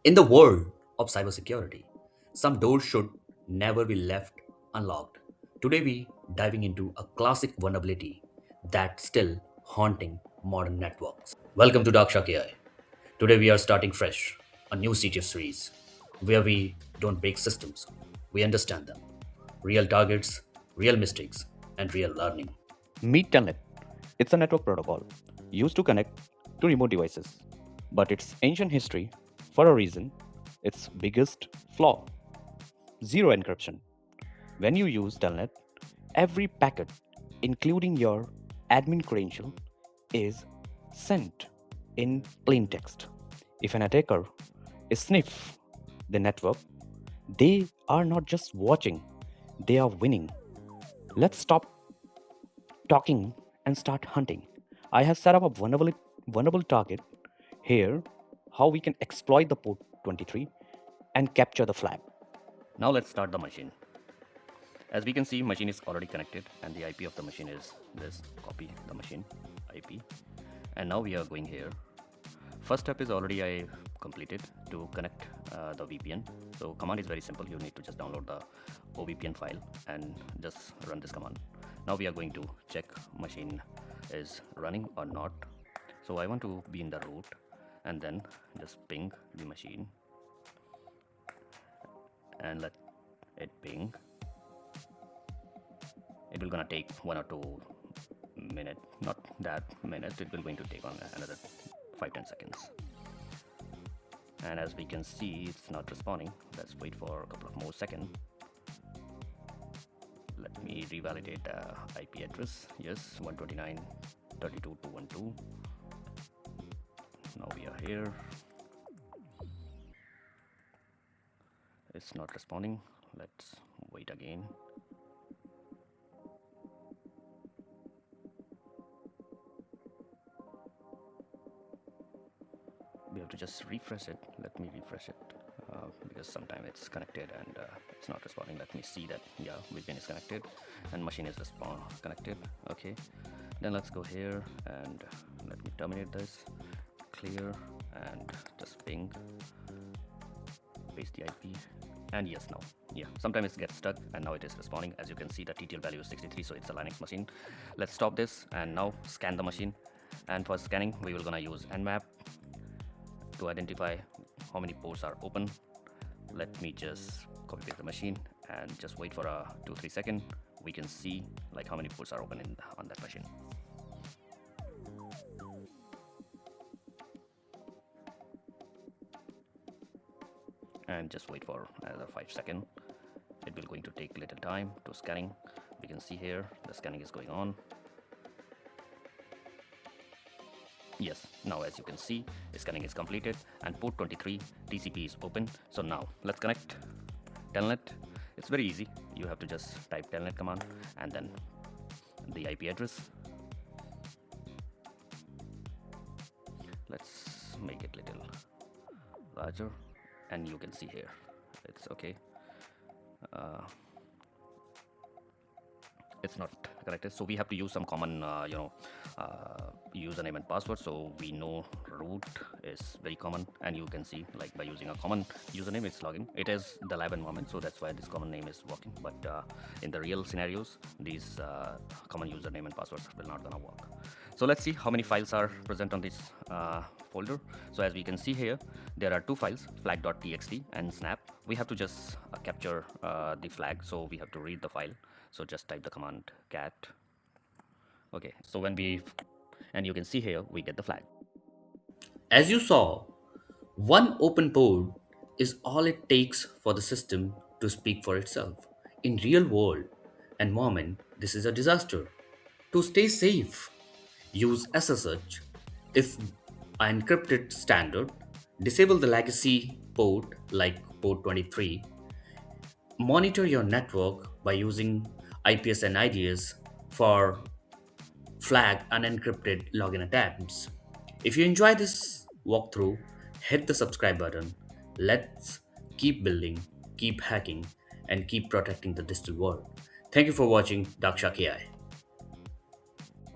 In the world of cybersecurity, some doors should never be left unlocked. Today we diving into a classic vulnerability that's still haunting modern networks. Welcome to Dark Shark AI. Today we are starting fresh, a new CTF series where we don't break systems, we understand them. Real targets, real mistakes, and real learning. Meet Telnet. It's a network protocol used to connect to remote devices. But its ancient history, for a reason, its biggest flaw zero encryption. When you use Telnet, every packet, including your admin credential, is sent in plain text. If an attacker is sniff the network, they are not just watching, they are winning. Let's stop talking and start hunting. I have set up a vulnerable target here, how we can exploit the port 23 and capture the flag. Now let's start the machine. As we can see, machine is already connected and the IP of the machine is this. Copy the machine IP. And now we are going here. First step is already I completed to connect the VPN. So command is very simple. You need to just download the OVPN file and just run this command. Now we are going to check machine is running or not. So I want to be in the root and then just ping the machine and let it ping. It will gonna take 1 or 2 minutes, not that minutes, it will going to take on another 5-10 seconds. And as we can see, it's not responding. Let's wait for a couple of more seconds. Let me revalidate the IP address. Yes, 129.32.212. Now we are here. It's not responding. Let's wait again. We have to just refresh it. Let me refresh it because sometimes it's connected and it's not responding. Let me see that. Yeah, VPN is connected and machine is connected. Okay, then let's go here and let me terminate this. Clear and just ping, paste the IP, and yes, now yeah, sometimes it gets stuck and now it is responding. As you can see, the TTL value is 63, so it's a Linux machine. Let's stop this and now scan the machine. And for scanning, we will gonna use Nmap to identify how many ports are open. Let me just copy paste the machine and just wait for a 2-3 seconds. We can see like how many ports are open on that machine. And just wait for another 5 seconds. It will going to take a little time to scanning. We can see here the scanning is going on. Yes, now as you can see, the scanning is completed and port 23 TCP is open. So now let's connect Telnet. It's very easy. You have to just type Telnet command and then the IP address. Let's make it little larger and you can see here it's okay. It's not connected, so we have to use some common username and password. So we know root is very common, and you can see like by using a common username it's login. It is the lab environment, so that's why this common name is working, but in the real scenarios these common username and passwords will not gonna work. So let's see how many files are present on this folder. So as we can see here, there are two files, flag.txt and snap. We have to just capture the flag, so we have to read the file. So just type the command cat. Okay, so and you can see here we get the flag. As you saw, one open port is all it takes for the system to speak for itself. In real world environment, this is a disaster. To stay safe, use SSH if an encrypted standard, disable the legacy port like port 23, monitor your network by using IPS and IDS for flag unencrypted login attempts. If you enjoy this walkthrough, hit the subscribe button. Let's keep building, keep hacking, and keep protecting the digital world. Thank you for watching Daksha KI.